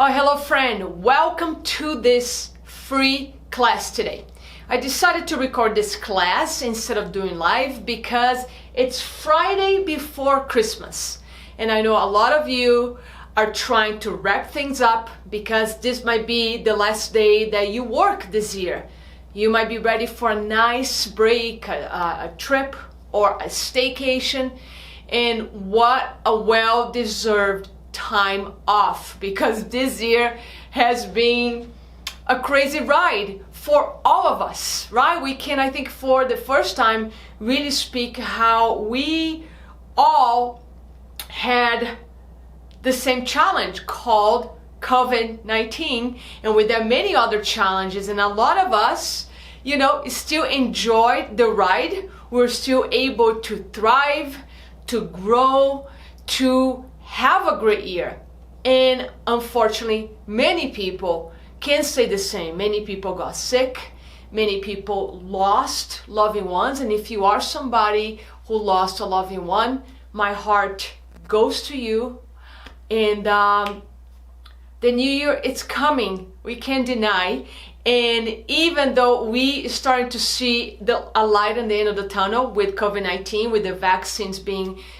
Oh, hello friend, welcome to this free class today. I decided to record this class instead of doing live because it's Friday before Christmas. And I know a lot of you are trying to wrap things up because this might be the last day that you work this year. You might be ready for a nice break, a trip or a staycation, and what a well-deserved time off, because this year has been a crazy ride for all of us, right? We can, I think, for the first time really speak how we all had the same challenge called COVID-19, and with that many other challenges, and a lot of us, still enjoyed the ride. We're still able to thrive, to grow, to have a great year. And unfortunately, many people can't say the same. Many people got sick, many people lost loving ones, and if you are somebody who lost a loving one, my heart goes to you. And the new year, it's coming, we can't deny. And even though we starting to see a light at the end of the tunnel with COVID-19, with the vaccines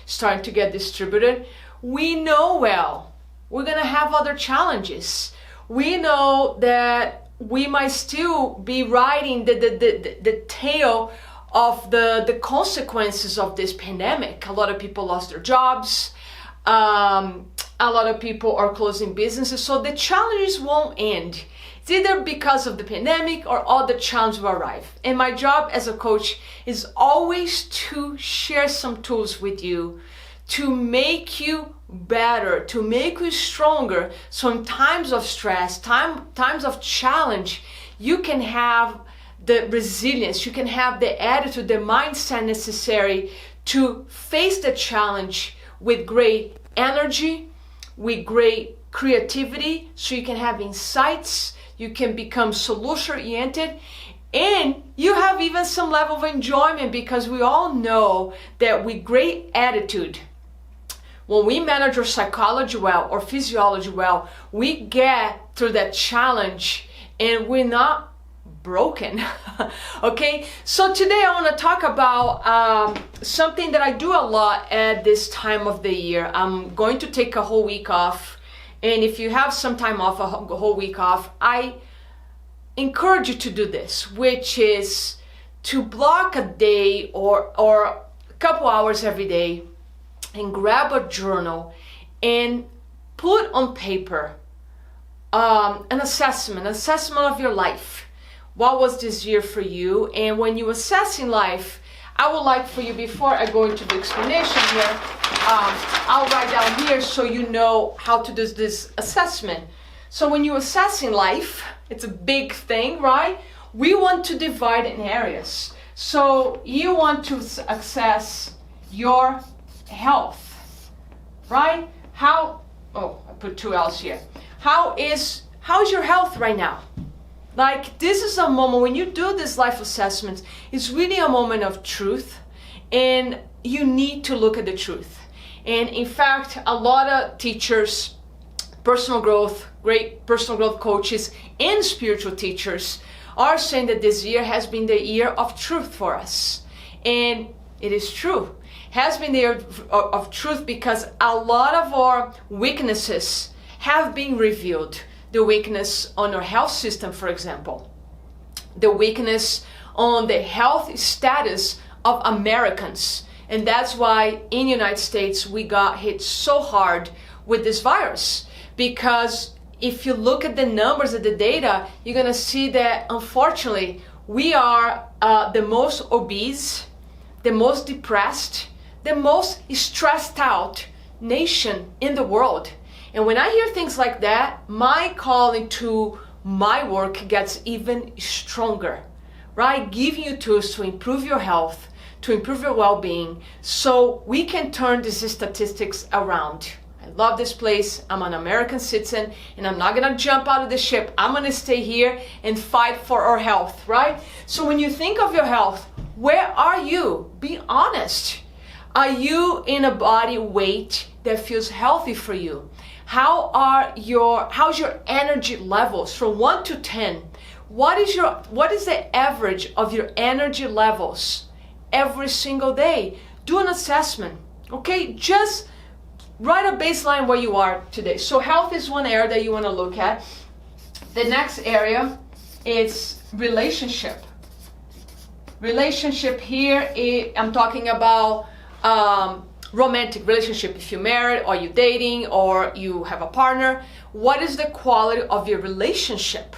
starting to get distributed, we know well we're gonna have other challenges. We know that we might still be riding the tail of the consequences of this pandemic. A lot of people lost their jobs. A lot of people are closing businesses, so the challenges won't end. It's either because of the pandemic or all the challenges will arrive. And my job as a coach is always to share some tools with you to make you better, to make you stronger. So in times of stress, times of challenge, you can have the resilience, you can have the attitude, the mindset necessary to face the challenge with great energy, with great creativity, so you can have insights, you can become solution-oriented, and you have even some level of enjoyment, because we all know that with great attitude, when we manage our psychology well or physiology well, we get through that challenge and we're not broken. Okay, so today I want to talk about something that I do a lot at this time of the year. I'm going to take a whole week off, and if you have some time off, a whole week off, I encourage you to do this, which is to block a day or a couple hours every day and grab a journal and put on paper an assessment of your life. What was this year for you? And when you assessing life, I would like for you, before I go into the explanation here, I'll write down here so you know how to do this assessment. So when you're assessing life, it's a big thing, right? We want to divide in areas. So you want to assess your health, right? I put two L's here. How's your health right now? Like, this is a moment when you do this life assessment, it's really a moment of truth, and you need to look at the truth. And in fact, a lot of teachers, great personal growth coaches, and spiritual teachers are saying that this year has been the year of truth for us. And it is true. Has been the year of truth, because a lot of our weaknesses have been revealed. The weakness on our health system, for example. The weakness on the health status of Americans. And that's why in the United States we got hit so hard with this virus. Because if you look at the numbers of the data, you're gonna see that unfortunately we are the most obese, the most depressed, the most stressed out nation in the world. And when I hear things like that, my calling to my work gets even stronger, right? Giving you tools to improve your health, to improve your well-being, so we can turn these statistics around. I love this place. I'm an American citizen, and I'm not gonna jump out of the ship. I'm gonna stay here and fight for our health, right? So when you think of your health, where are you? Be honest. Are you in a body weight that feels healthy for you? How's your energy levels from 1 to 10? What is the average of your energy levels every single day? Do an assessment, okay? Just write a baseline where you are today. So health is one area that you want to look at. The next area is relationship. Relationship here, I'm talking about romantic relationship. If you're married or you're dating or you have a partner, what is the quality of your relationship?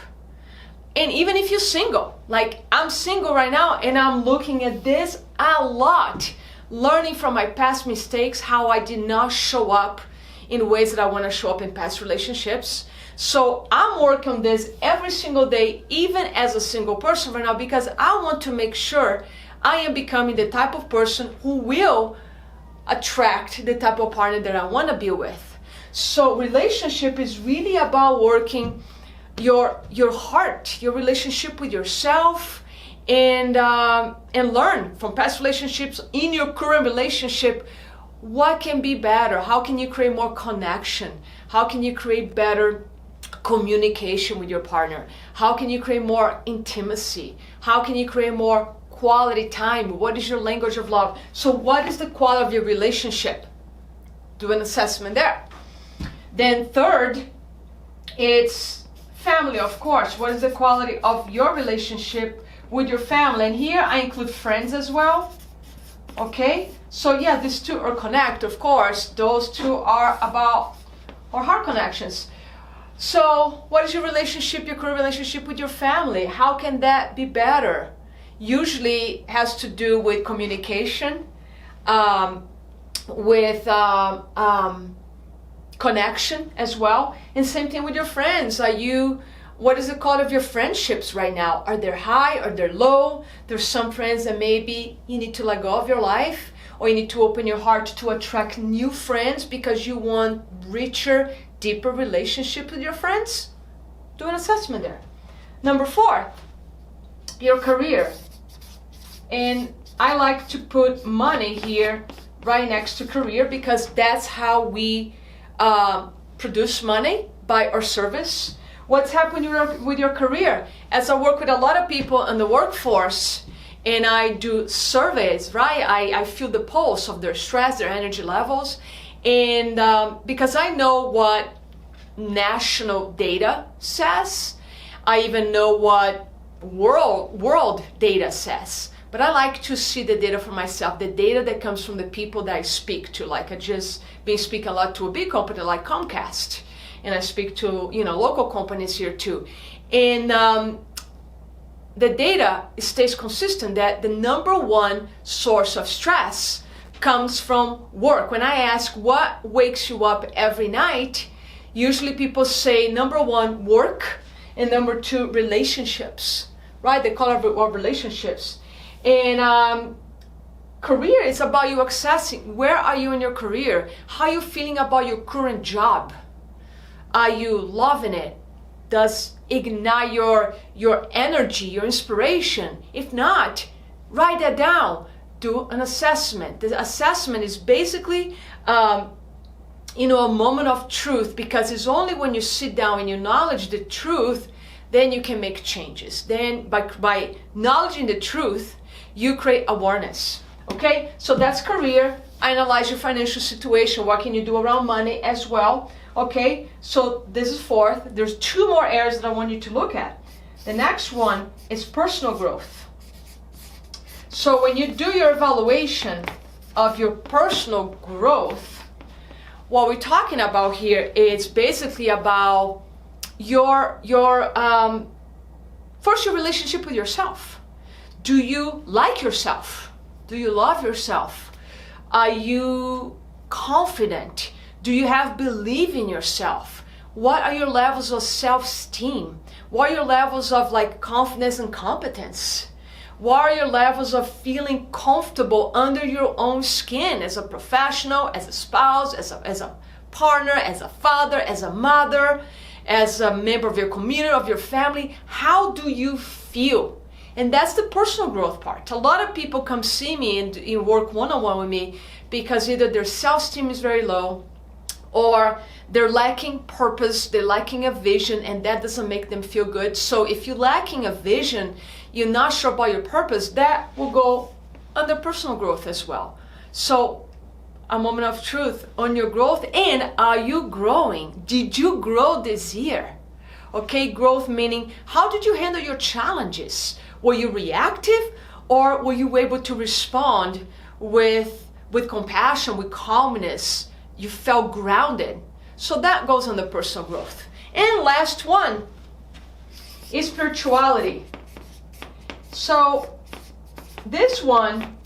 And even if you're single, like I'm single right now and I'm looking at this a lot, learning from my past mistakes, how I did not show up in ways that I want to show up in past relationships. So I'm working on this every single day, even as a single person right now, because I want to make sure I am becoming the type of person who will attract the type of partner that I want to be with. So relationship is really about working your heart, your relationship with yourself, and learn from past relationships in your current relationship what can be better. How can you create more connection? How can you create better communication with your partner? How can you create more intimacy? How can you create more quality time? What is your language of love? So what is the quality of your relationship? Do an assessment there. Then third, it's family, of course. What is the quality of your relationship with your family? And here I include friends as well. Okay, so yeah, these two are connected, of course. Those two are about our heart connections. So what is your relationship, your current relationship with your family? How can that be better? Usually has to do with communication, with connection as well. And same thing with your friends. What is the quality of your friendships right now? Are they high? Are they low? There's some friends that maybe you need to let go of your life, or you need to open your heart to attract new friends because you want richer, deeper relationship with your friends. Do an assessment there. Number 4, your career. And I like to put money here right next to career because that's how we produce money, by our service. What's happening with your career? As I work with a lot of people in the workforce and I do surveys, right? I feel the pulse of their stress, their energy levels. And because I know what national data says, I even know what world data says. But I like to see the data for myself, the data that comes from the people that I speak to. Like I just been speaking a lot to a big company like Comcast, and I speak to local companies here too. And the data stays consistent that the number one source of stress comes from work. When I ask what wakes you up every night, usually people say number 1, work, and number 2, relationships, right? They call it relationships. And career is about you accessing, where are you in your career? How are you feeling about your current job? Are you loving it? Does ignite your energy, your inspiration? If not, write that down. Do an assessment. The assessment is basically a moment of truth, because it's only when you sit down and you acknowledge the truth, then you can make changes. Then by acknowledging the truth, you create awareness. Okay, so that's career. Analyze your financial situation. What can you do around money as well? Okay, so this is 4th. There's 2 more areas that I want you to look at. The next one is personal growth. So when you do your evaluation of your personal growth, what we're talking about here is basically about first your relationship with yourself. Do you like yourself? Do you love yourself? Are you confident? Do you have belief in yourself? What are your levels of self-esteem? What are your levels of confidence and competence? What are your levels of feeling comfortable under your own skin as a professional, as a spouse, as a partner, as a father, as a mother, as a member of your community, of your family? How do you feel? And that's the personal growth part. A lot of people come see me and work one-on-one with me because either their self-esteem is very low, or they're lacking purpose, they're lacking a vision, and that doesn't make them feel good. So if you're lacking a vision, you're not sure about your purpose, that will go under personal growth as well. So a moment of truth on your growth. And are you growing? Did you grow this year? Okay, growth meaning, how did you handle your challenges? Were you reactive, or were you able to respond with compassion, with calmness? You felt grounded. So that goes on the personal growth. And last one is spirituality. So this one,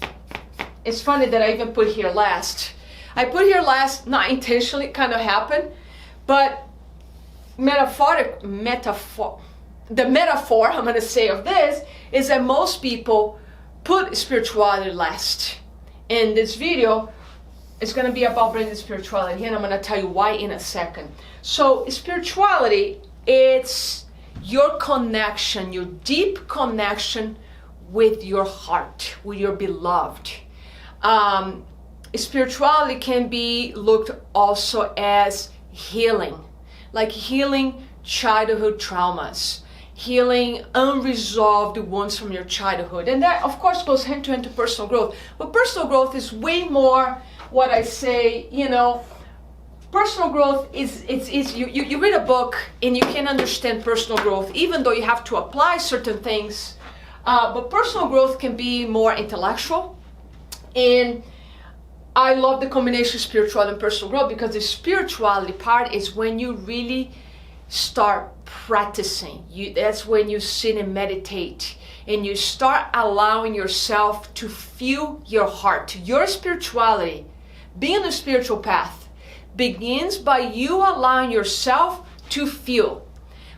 it's funny that I even put here last. I put here last, not intentionally, it kind of happened, but the metaphor I'm going to say of this is that most people put spirituality last. In this video, it's going to be about bringing spirituality, and I'm going to tell you why in a second. So spirituality, it's your connection, your deep connection with your heart, with your beloved. Spirituality can be looked also as healing, like healing childhood traumas, healing unresolved wounds from your childhood. And that, of course, goes hand to hand to personal growth. But personal growth is way more what I say, personal growth is you read a book and you can understand personal growth, even though you have to apply certain things. But personal growth can be more intellectual. And I love the combination of spirituality and personal growth, because the spirituality part is when you really start practicing. That's when you sit and meditate and you start allowing yourself to feel your heart. Your spirituality, being on a spiritual path, begins by you allowing yourself to feel.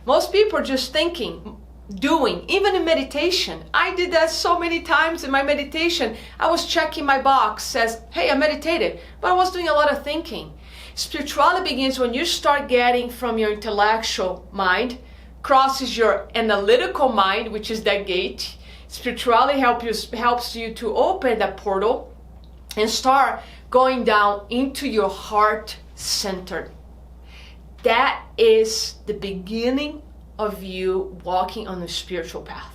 Most people are just thinking, doing, even in meditation. I did that so many times in my meditation. I was checking my box, says, hey, I meditated, but I was doing a lot of thinking. Spirituality begins when you start getting from your intellectual mind, crosses your analytical mind, which is that gate. Spirituality helps you to open that portal and start going down into your heart center. That is the beginning of you walking on the spiritual path.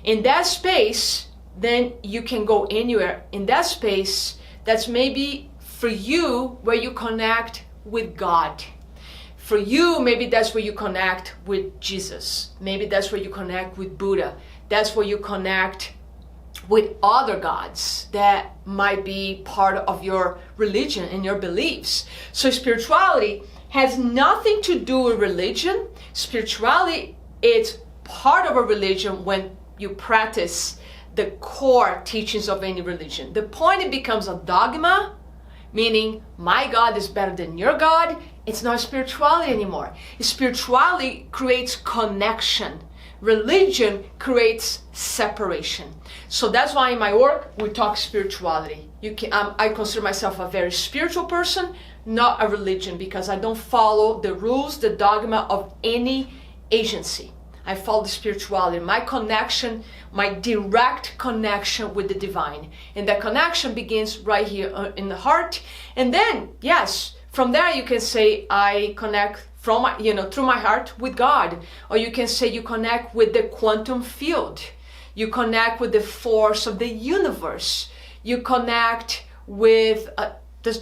In that space, then you can go anywhere. In that space, that's maybe for you where you connect with God. For you, maybe that's where you connect with Jesus. Maybe that's where you connect with Buddha. That's where you connect with other gods that might be part of your religion and your beliefs. So spirituality has nothing to do with religion. Spirituality is part of a religion when you practice the core teachings of any religion. The point it becomes a dogma, meaning my God is better than your God. It's not spirituality anymore. Spirituality creates connection. Religion creates separation. So that's why in my work we talk spirituality. I consider myself a very spiritual person, not a religion, because I don't follow the rules, the dogma of any agency. I follow the spirituality, my connection, my direct connection with the divine. And that connection begins right here in the heart. And then, yes, from there you can say I connect from through my heart with God, or you can say you connect with the quantum field. You connect with the force of the universe. You connect with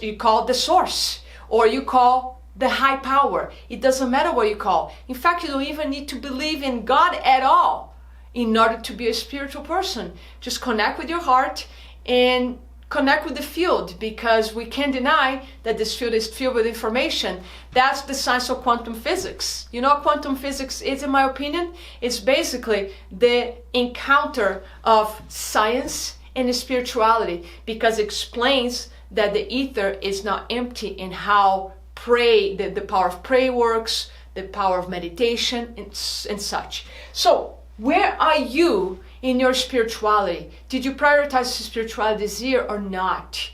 you call the source, or you call the high power. It doesn't matter what you call. In fact, you don't even need to believe in God at all in order to be a spiritual person. Just connect with your heart and connect with the field, because we can't deny that this field is filled with information. That's the science of quantum physics. You know what quantum physics is, in my opinion? It's basically the encounter of science and spirituality, because it explains that the ether is not empty, and how the power of prayer works, the power of meditation, and such. So where are you in your spirituality? Did you prioritize spirituality this year or not?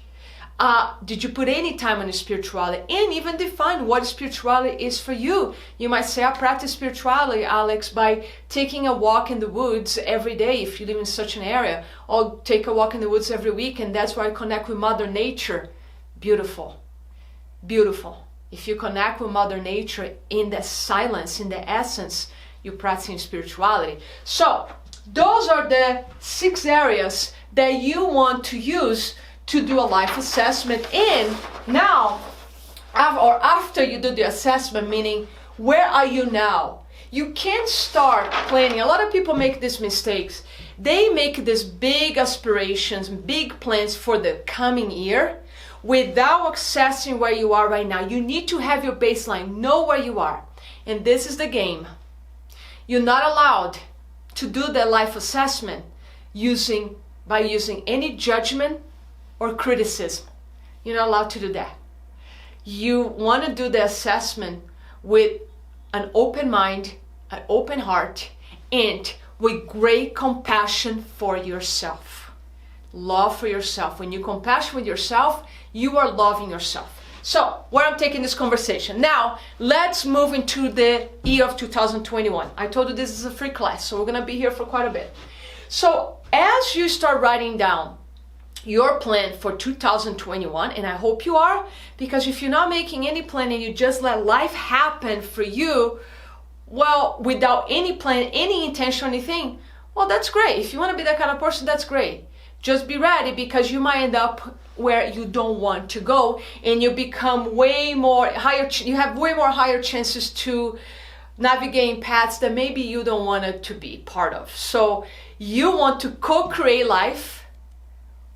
Did you put any time on spirituality? And even define what spirituality is for you. You might say, I practice spirituality, Alex, by taking a walk in the woods every day if you live in such an area, or take a walk in the woods every week, and that's where I connect with Mother Nature. Beautiful. Beautiful. If you connect with Mother Nature in the silence, in the essence, you're practicing spirituality. So those are the 6 areas that you want to use to do a life assessment. And now, or after you do the assessment, meaning where are you now? You can't start planning. A lot of people make these mistakes. They make these big aspirations, big plans for the coming year without accessing where you are right now. You need to have your baseline, know where you are. And this is the game. You're not allowed to do the life assessment by using any judgment or criticism. You're not allowed to do that. You want to do the assessment with an open mind, an open heart, and with great compassion for yourself. Love for yourself. When you're compassionate with yourself, you are loving yourself. So, where I'm taking this conversation. Now, let's move into the year of 2021. I told you this is a free class, so we're going to be here for quite a bit. So, as you start writing down your plan for 2021, and I hope you are, because if you're not making any plan and you just let life happen for you, well, without any plan, any intention, anything, well, that's great. If you want to be that kind of person, that's great. Just be ready, because you might end up where you don't want to go, and you become you have way more higher chances to navigate paths that maybe you don't want it to be part of. So you want to co-create life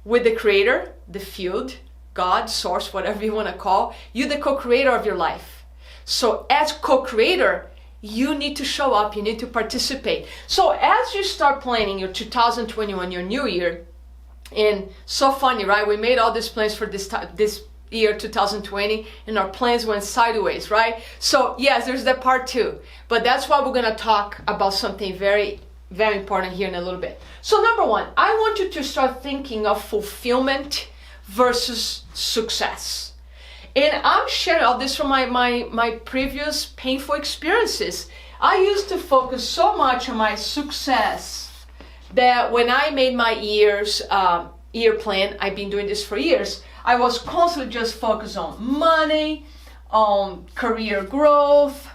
with the creator, the field, God, source, whatever you want to call. You're the co-creator of your life. So as co-creator, you need to show up, you need to participate. So as you start planning your 2021, your new year, and so funny, right? We made all these plans for this year 2020, and our plans went sideways, right? So yes, there's that part too. But that's why we're gonna talk about something very, very important here in a little bit. So number 1, I want you to start thinking of fulfillment versus success. And I'm sharing all this from my previous painful experiences. I used to focus so much on my success that when I made my year plan, I've been doing this for years, I was constantly just focused on money, on career growth,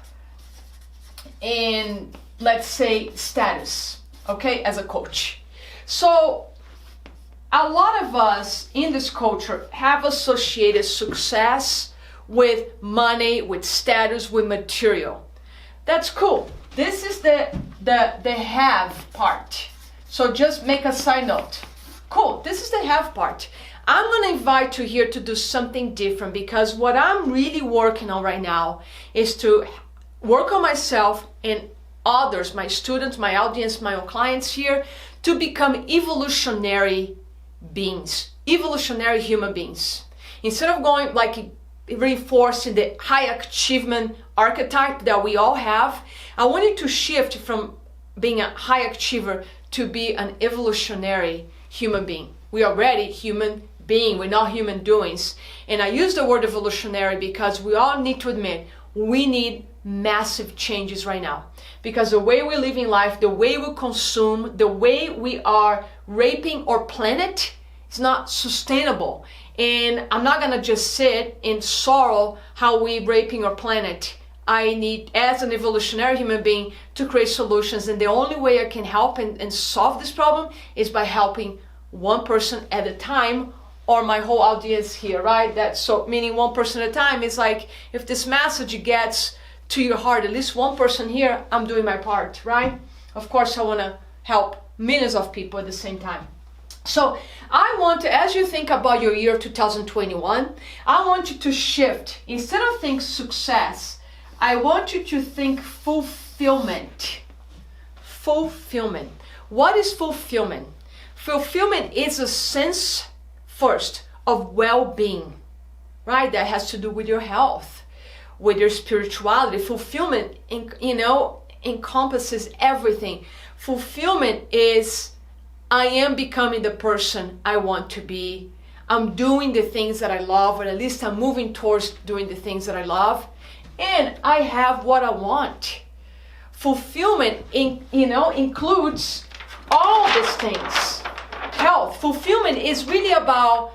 and let's say status, okay, as a coach. So a lot of us in this culture have associated success with money, with status, with material. That's cool. This is the have part. So just make a side note. Cool, this is the have part. I'm gonna invite you here to do something different, because what I'm really working on right now is to work on myself and others, my students, my audience, my clients here, to become evolutionary beings, evolutionary human beings. Instead of going like reinforcing the high achievement archetype that we all have, I want you to shift from being a high achiever to be an evolutionary human being. We are already human being, we're not human doings. And I use the word evolutionary because we all need to admit we need massive changes right now. Because the way we live in life, the way we consume, the way we are raping our planet is not sustainable. And I'm not gonna just sit in sorrow how we're raping our planet. I need, as an evolutionary human being, to create solutions, and the only way I can help and solve this problem is by helping one person at a time, or my whole audience here, right? That's so, meaning one person at a time is like, if this message gets to your heart, at least one person here, I'm doing my part, right? Of course, I want to help millions of people at the same time. So I want to, as you think about your year 2021, I want you to shift. Instead of think success, I want you to think fulfillment. Fulfillment. What is fulfillment? Fulfillment is a sense, first, of well-being, right? That has to do with your health, with your spirituality. Fulfillment, encompasses everything. Fulfillment is, I am becoming the person I want to be. I'm doing the things that I love, or at least I'm moving towards doing the things that I love. And I have what I want. Fulfillment, includes all these things. Health, fulfillment is really about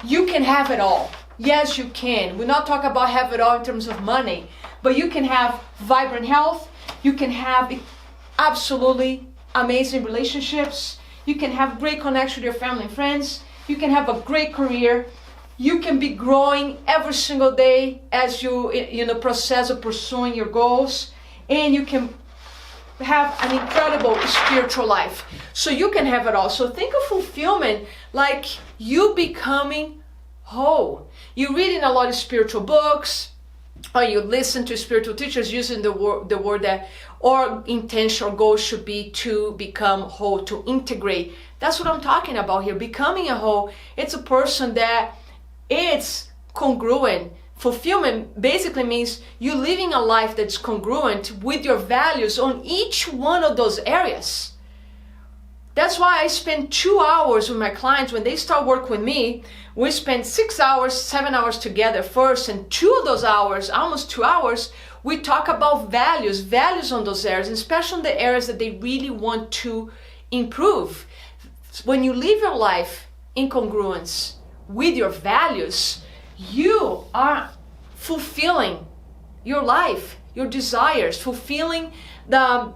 you can have it all. Yes, you can. We're not talking about have it all in terms of money, but you can have vibrant health. You can have absolutely amazing relationships. You can have great connection with your family and friends. You can have a great career. You can be growing every single day as you in the process of pursuing your goals, and you can have an incredible spiritual life. So you can have it all. So think of fulfillment like you becoming whole. You're reading a lot of spiritual books, or you listen to spiritual teachers using the word that our intention or goal should be to become whole, to integrate. That's what I'm talking about here. Becoming a whole, it's a person that it's congruent. Fulfillment basically means you living a life that's congruent with your values on each one of those areas. That's why I spend 2 hours with my clients. When they start work with me, we spend 6 hours, 7 hours together first, and 2 of those hours, almost 2 hours, we talk about values on those areas, especially in the areas that they really want to improve. When you live your life in congruence with your values, you are fulfilling your life, your desires, fulfilling the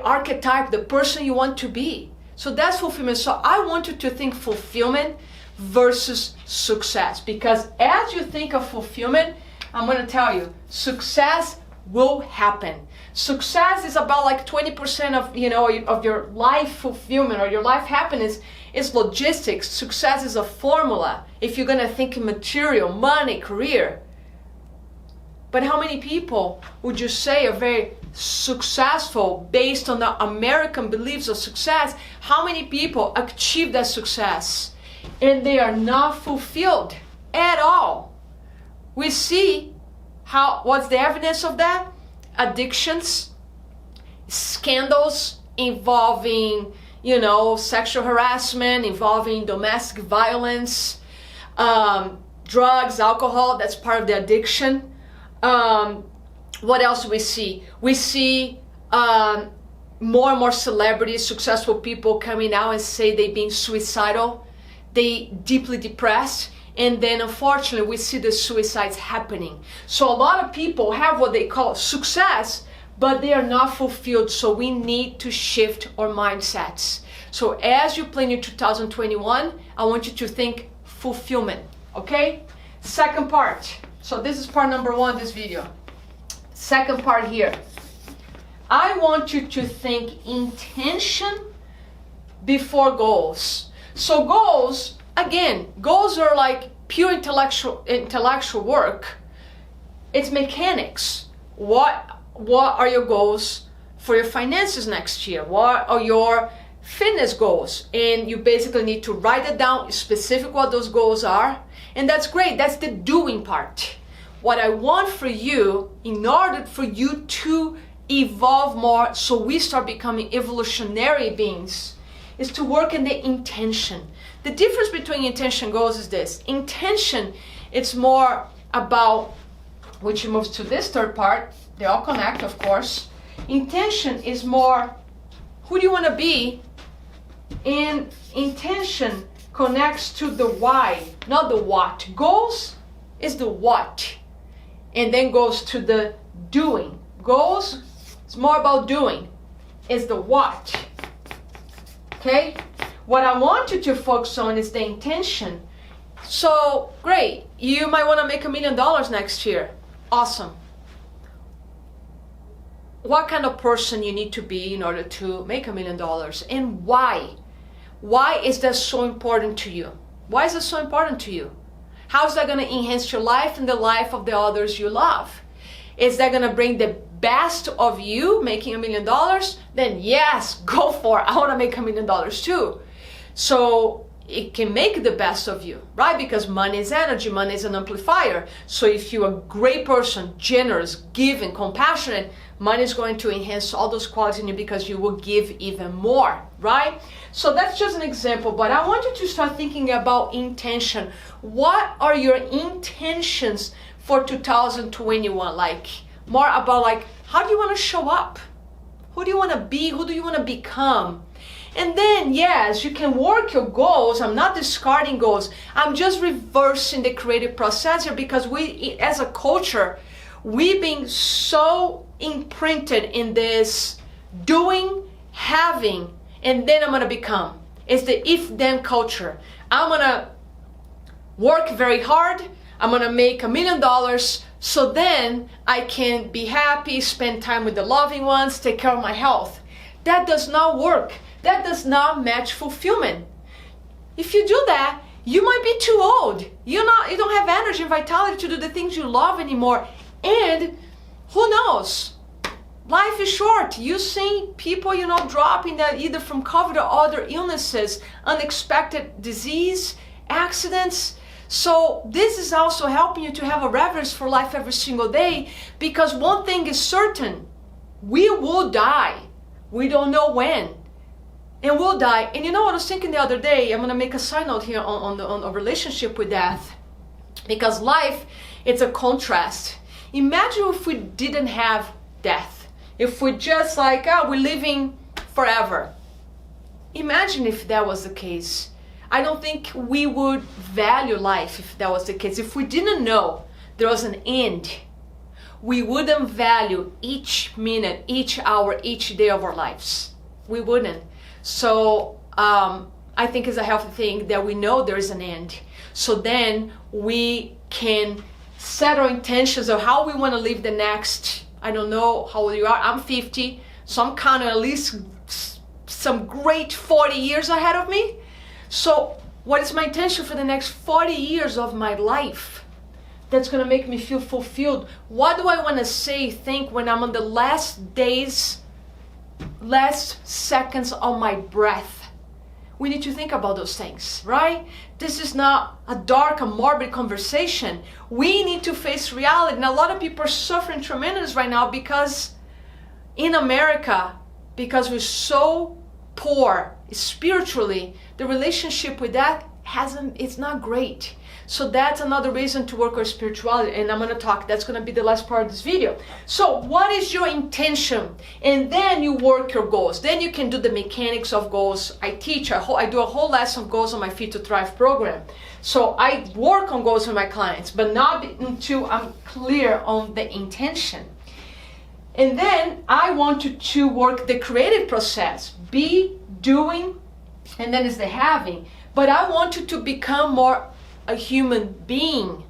archetype, the person you want to be. So that's fulfillment. So I want you to think fulfillment versus success, because as you think of fulfillment, I'm going to tell you, success will happen. Success is about like 20% of your life fulfillment or your life happiness is logistics. Success is a formula if you're going to think in material, money, career. But how many people would you say are very successful based on the American beliefs of success? How many people achieve that success and they are not fulfilled at all? We see what's the evidence of that? Addictions, scandals involving, sexual harassment, involving domestic violence, drugs, alcohol, that's part of the addiction. What else do we see? We see more and more celebrities, successful people coming out and say they're being suicidal, they deeply depressed, and then unfortunately we see the suicides happening. So a lot of people have what they call success, but they are not fulfilled. So we need to shift our mindsets. So as you plan your 2021, I want you to think fulfillment, okay? Second part. So this is part number 1 of this video. Second part here. I want you to think intention before goals. So goals, again, goals are like pure intellectual work. It's mechanics. What are your goals for your finances next year? What are your fitness goals? And you basically need to write it down, specific what those goals are. And that's great. That's the doing part. What I want for you, in order for you to evolve more, so we start becoming evolutionary beings, is to work in the intention. The difference between intention goals is this. Intention, it's more about, which moves to this third part, they all connect, of course. Intention is more, who do you want to be? And intention connects to the why, not the what. Goals is the what, and then goes to the doing. Goals, it's more about doing, is the what. Okay? What I want you to focus on is the intention. So, great, you might want to make $1 million next year. Awesome. What kind of person you need to be in order to make $1 million, and why? Why is that so important to you? Why is it so important to you? How is that going to enhance your life and the life of the others you love? Is that going to bring the best of you, making $1 million? Then yes, go for it. I want to make $1 million too. So it can make the best of you, right? Because money is energy, money is an amplifier. So if you're a great person, generous, giving, compassionate, money is going to enhance all those qualities in you because you will give even more, right? So that's just an example, but I want you to start thinking about intention. What are your intentions for 2021? Like, more about like, how do you want to show up? Who do you want to be? Who do you want to become? And then, yes, you can work your goals. I'm not discarding goals. I'm just reversing the creative process here, because we, as a culture, we've been so imprinted in this doing, having, and then I'm going to become. It's the if-then culture. I'm going to work very hard. I'm going to make $1 million. So then I can be happy, spend time with the loving ones, take care of my health. That does not work. That does not match fulfillment. If you do that, you might be too old. You don't have energy and vitality to do the things you love anymore. And who knows? Life is short. You see people, dropping that either from COVID or other illnesses, unexpected disease, accidents. So this is also helping you to have a reverence for life every single day, because one thing is certain: we will die. We don't know when, and we'll die. And you know what I was thinking the other day? I'm going to make a side note here on a relationship with death, because life, it's a contrast. Imagine if we didn't have death, if we just we're living forever. Imagine if that was the case. I don't think we would value life if that was the case. If we didn't know there was an end, we wouldn't value each minute, each hour, each day of our lives. We wouldn't. So I think it's a healthy thing that we know there is an end. So then we can set our intentions of how we want to live the next, I don't know how old you are. I'm 50, so I'm counting at least some great 40 years ahead of me. So what is my intention for the next 40 years of my life that's going to make me feel fulfilled? What do I want to say, think when I'm on the last days, last seconds of my breath? We need to think about those things, right? This is not a dark, a morbid conversation. We need to face reality. And a lot of people are suffering tremendous right now because in America, because we're so poor spiritually, the relationship with that it's not great. So that's another reason to work on spirituality, and I'm going to talk, that's going to be the last part of this video. So what is your intention? And then you work your goals. Then you can do the mechanics of goals. I do a whole lesson of goals on my Fit to Thrive program. So I work on goals with my clients, but not until I'm clear on the intention. And then I want you to work the creative process, be, doing, and then is the having. But I want you to become more a human being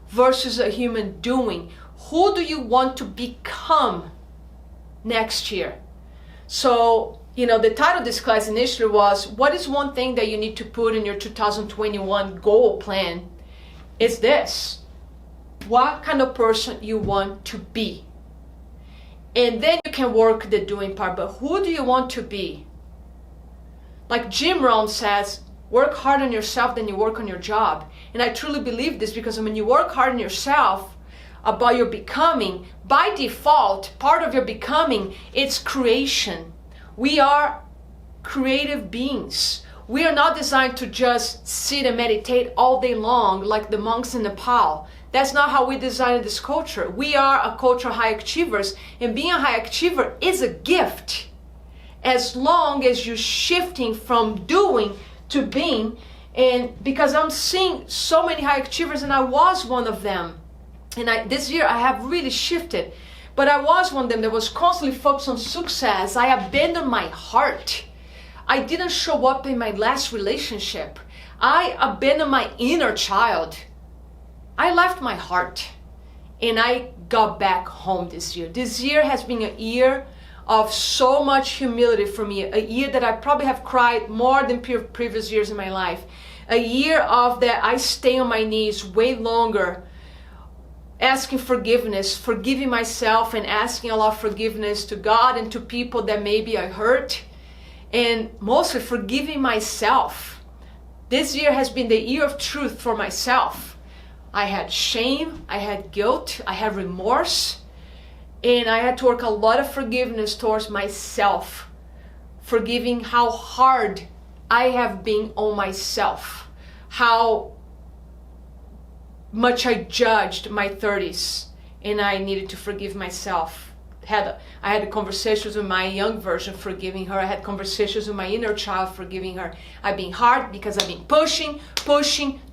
versus a human doing. Who do you want to become next year? So, the title of this class initially was, what is one thing that you need to put in your 2021 goal plan? It's this: what kind of person you want to be. And then you can work the doing part, but who do you want to be? Like Jim Rohn says, work hard on yourself, then you work on your job. And I truly believe this, because when you work hard on yourself, about your becoming, by default, part of your becoming, it's creation. We are creative beings. We are not designed to just sit and meditate all day long like the monks in Nepal. That's not how we designed this culture. We are a culture of high achievers, and being a high achiever is a gift. As long as you're shifting from doing to being, and because I'm seeing so many high achievers, and I was one of them, and this year I have really shifted, but I was one of them that was constantly focused on success. I abandoned my heart. I didn't show up in my last relationship. I abandoned my inner child. I left my heart, and I got back home this year. This year has been a year of so much humility for me, a year that I probably have cried more than previous years in my life, a year of that I stay on my knees way longer, asking forgiveness, forgiving myself, and asking a lot of forgiveness to God and to people that maybe I hurt, and mostly forgiving myself. This year has been the year of truth for myself. I had shame, I had guilt, I had remorse, and I had to work a lot of forgiveness towards myself, forgiving how hard I have been on myself, how much I judged my 30s, and I needed to forgive myself I had conversations with my young version, forgiving her. I had conversations with my inner child, forgiving her. I've been hard because I've been pushing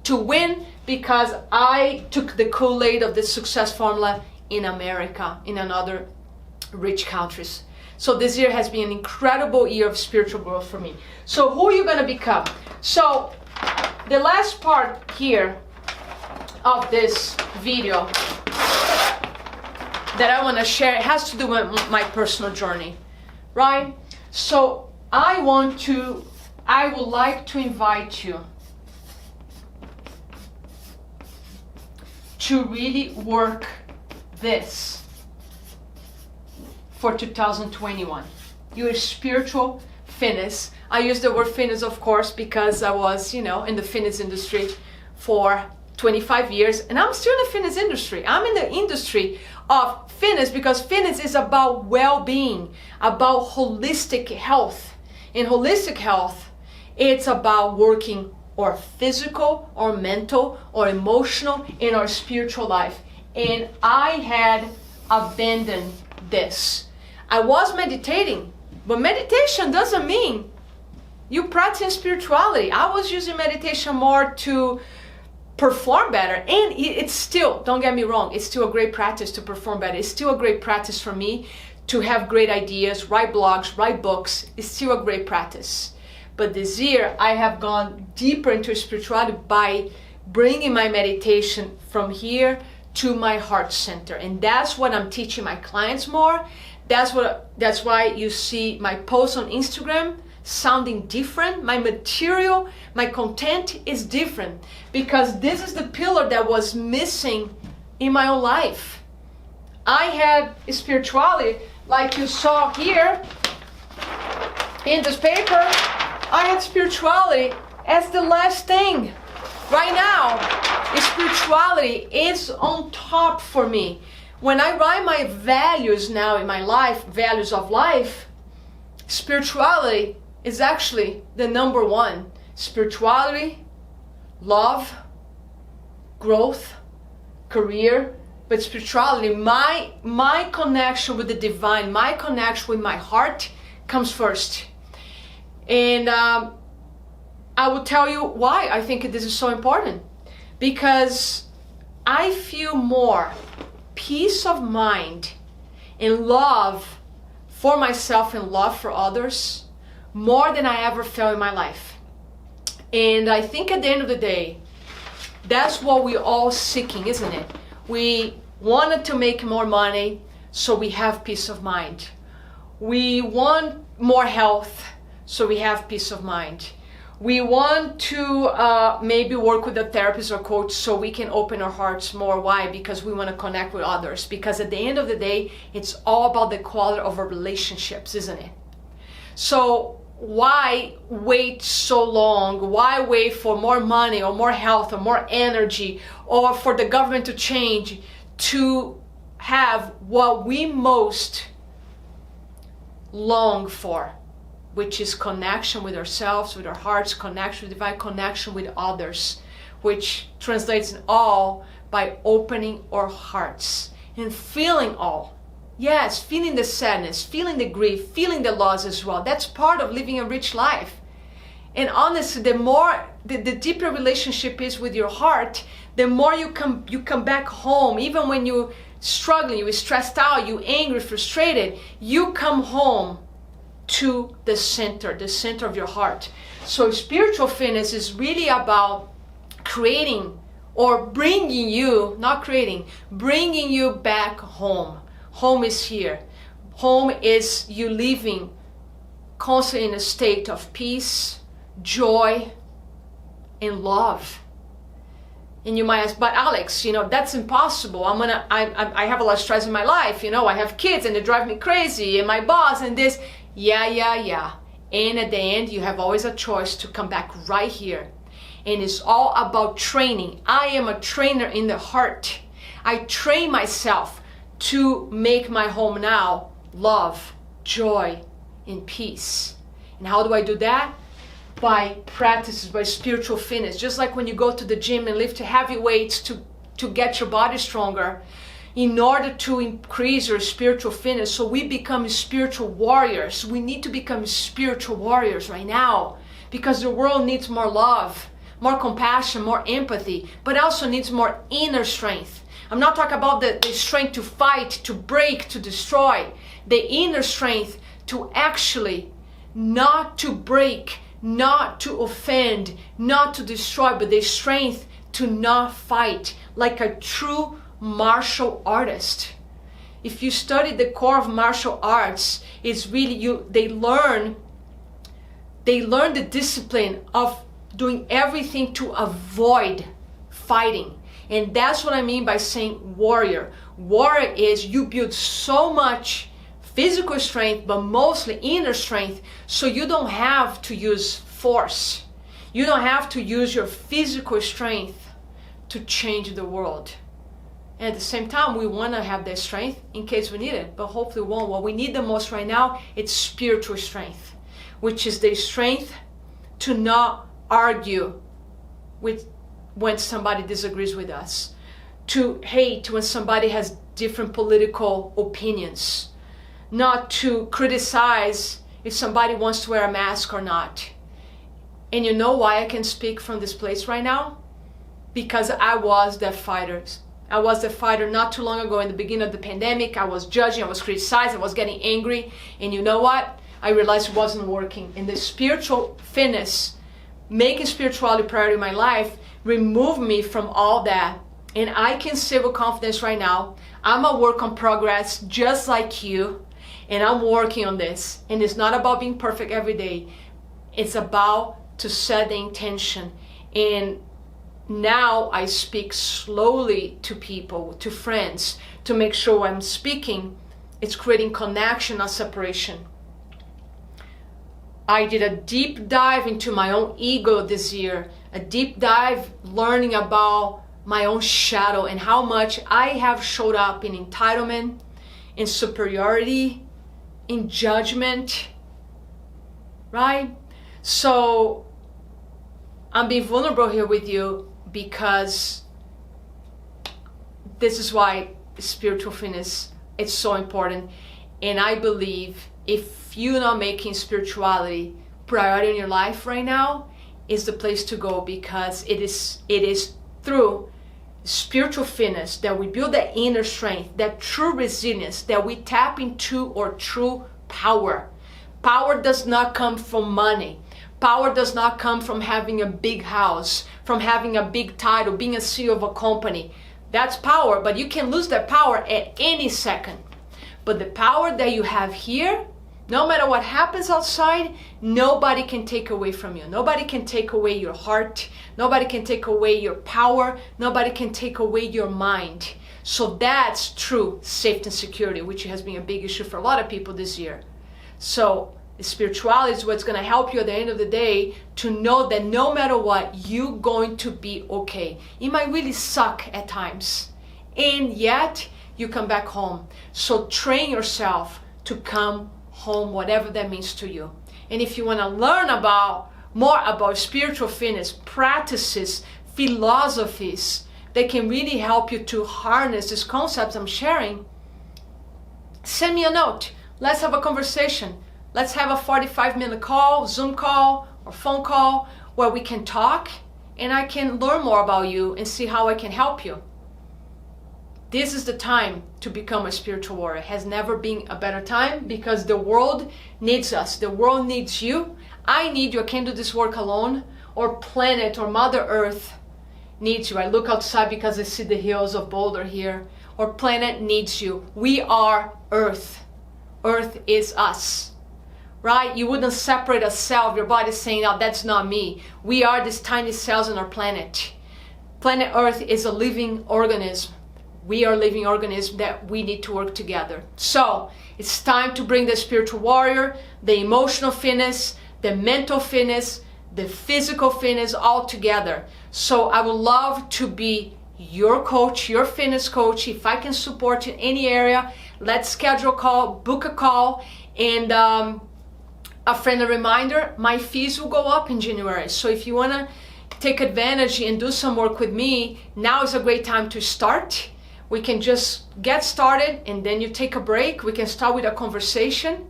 to win, because I took the Kool-Aid of the success formula in America, in another rich countries. So this year has been an incredible year of spiritual growth for me. So who are you going to become? So the last part here of this video that I want to share, it has to do with my personal journey, right? So I would like to invite you to really work this for 2021. Your spiritual fitness. I use the word fitness, of course, because I was, in the fitness industry for 25 years, and I'm still in the fitness industry. I'm in the industry of fitness because fitness is about well-being, about holistic health. In holistic health, it's about working or physical or mental or emotional in our spiritual life. And I had abandoned this. I was meditating, but meditation doesn't mean you practice spirituality. I was using meditation more to perform better, and it's still, don't get me wrong, it's still a great practice to perform better. It's still a great practice for me to have great ideas, write blogs, write books. It's still a great practice. But this year I have gone deeper into spirituality by bringing my meditation from here to my heart center, and that's what I'm teaching my clients more. That's why you see my posts on Instagram sounding different. My material, my content is different, because this is the pillar that was missing in my own life. I had spirituality, like you saw here in this paper. I had spirituality as the last thing. Right now, spirituality is on top for me. When I write my values now in my life, values of life, spirituality is actually the number one. Spirituality, love, growth, career, but spirituality, my connection with the divine, my connection with my heart comes first. And I will tell you why I think this is so important. Because I feel more peace of mind and love for myself and love for others more than I ever felt in my life. And I think at the end of the day, that's what we're all seeking, isn't it? We wanted to make more money, so we have peace of mind. We want more health, so we have peace of mind. We want to maybe work with a therapist or coach so we can open our hearts more. Why? Because we want to connect with others. Because at the end of the day, it's all about the quality of our relationships, isn't it? So why wait so long? Why wait for more money or more health or more energy, or for the government to change to have what we most long for, which is connection with ourselves, with our hearts, connection with divine, connection with others, which translates in all by opening our hearts and feeling all. Yes, feeling the sadness, feeling the grief, feeling the loss as well. That's part of living a rich life. And honestly, the deeper relationship is with your heart, the more you come back home. Even when you're struggling, you're stressed out, you're angry, frustrated, you come home to the center of your heart. So spiritual fitness is really about creating or bringing you, not creating, bringing you back home. Home is here. Home is you living constantly in a state of peace, joy, and love. And you might ask, but Alex, that's impossible. I have a lot of stress in my life. I have kids and they drive me crazy, and my boss and this. Yeah. And at the end, you have always a choice to come back right here. And it's all about training. I am a trainer in the heart. I train myself to make my home now love, joy, and peace. And how do I do that? By practices, by spiritual fitness. Just like when you go to the gym and lift heavy weights to get your body stronger. in order to increase your spiritual fitness, so we become spiritual warriors. We need to become spiritual warriors right now, because the world needs more love, more compassion, more empathy, but also needs more inner strength. I'm not talking about the strength to fight, to break, to destroy. The inner strength to actually not to break, not to offend, not to destroy, but the strength to not fight like a true martial artist. If you study the core of martial arts, it's really they learn the discipline of doing everything to avoid fighting. And that's what I mean by saying warrior. Warrior is you build so much physical strength, but mostly inner strength, so you don't have to use force. You don't have to use your physical strength to change the world. And at the same time, we want to have that strength in case we need it, but hopefully we won't. What we need the most right now, it's spiritual strength, which is the strength to not argue when somebody disagrees with us, to hate when somebody has different political opinions, not to criticize if somebody wants to wear a mask or not. And you know why I can speak from this place right now? Because I was that fighter. I was the fighter not too long ago in the beginning of the pandemic. I was judging, I was criticizing, I was getting angry. And you know what? I realized it wasn't working. And the spiritual fitness, making spirituality a priority in my life, removed me from all that. And I can say with confidence right now, I'm a work in progress just like you. And I'm working on this. And it's not about being perfect every day. It's about to set the intention. And now I speak slowly to people, to friends, to make sure I'm speaking, it's creating connection, not separation. I did a deep dive into my own ego this year, a deep dive learning about my own shadow and how much I have showed up in entitlement, in superiority, in judgment, right? So I'm being vulnerable here with you because this is why spiritual fitness is so important. And I believe if you're not making spirituality priority in your life right now, is the place to go, because it is through spiritual fitness that we build that inner strength, that true resilience, that we tap into our true power. Power does not come from money. Power does not come from having a big house, from having a big title, being a CEO of a company. That's power, but you can lose that power at any second. But the power that you have here, no matter what happens outside, nobody can take away from you. Nobody can take away your heart. Nobody can take away your power. Nobody can take away your mind. So that's true safety and security, which has been a big issue for a lot of people this year. So spirituality is what's going to help you at the end of the day to know that no matter what, you're going to be okay. It might really suck at times, and yet you come back home. So train yourself to come home, whatever that means to you. And if you want to learn more about spiritual fitness practices, philosophies that can really help you to harness these concepts I'm sharing, send me a note. Let's have a conversation. Let's have a 45-minute call, Zoom call, or phone call where we can talk and I can learn more about you and see how I can help you. This is the time to become a spiritual warrior. It has never been a better time because the world needs us. The world needs you. I need you. I can't do this work alone. Or planet or Mother Earth needs you. I look outside because I see the hills of Boulder here. Or planet needs you. We are Earth. Earth is us. Right? You wouldn't separate a cell of your body saying, oh, that's not me. We are these tiny cells on our planet. Planet Earth is a living organism. We are living organisms that we need to work together. So it's time to bring the spiritual warrior, the emotional fitness, the mental fitness, the physical fitness all together. So I would love to be your coach, your fitness coach. If I can support you in any area, let's schedule a call, book a call. And a friendly reminder, my fees will go up in January. So if you want to take advantage and do some work with me, now is a great time to start. We can just get started and then you take a break. We can start with a conversation.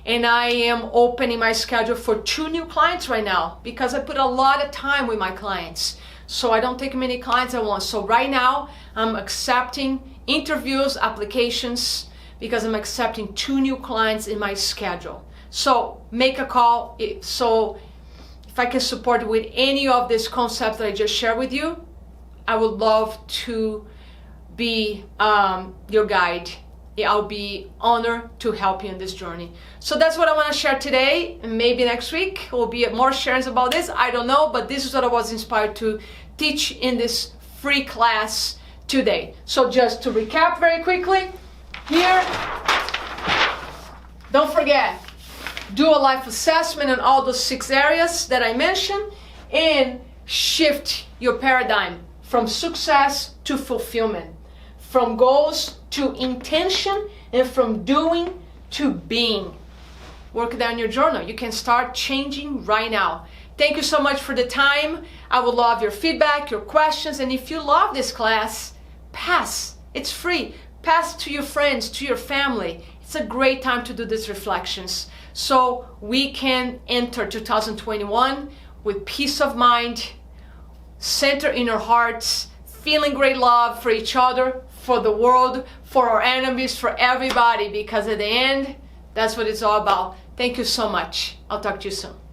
And I am opening my schedule for 2 new clients right now because I put a lot of time with my clients. So I don't take many clients at once. So right now I'm accepting interviews, applications, because I'm accepting 2 new clients in my schedule. So make a call. So if I can support you with any of these concepts that I just shared with you, I would love to be your guide. I'll be honored to help you in this journey. So that's what I want to share today, and maybe next week will be more sharings about this. I don't know, but this is what I was inspired to teach in this free class today. So just to recap very quickly, here, don't forget, do a life assessment in all those 6 areas that I mentioned and shift your paradigm from success to fulfillment, from goals to intention, and from doing to being. Work down your journal. You can start changing right now. Thank you so much for the time. I would love your feedback, your questions, and if you love this class, pass. It's free. Pass to your friends, to your family. It's a great time to do these reflections so we can enter 2021 with peace of mind, center in our hearts, feeling great love for each other, for the world, for our enemies, for everybody, because at the end, that's what it's all about. Thank you so much. I'll talk to you soon.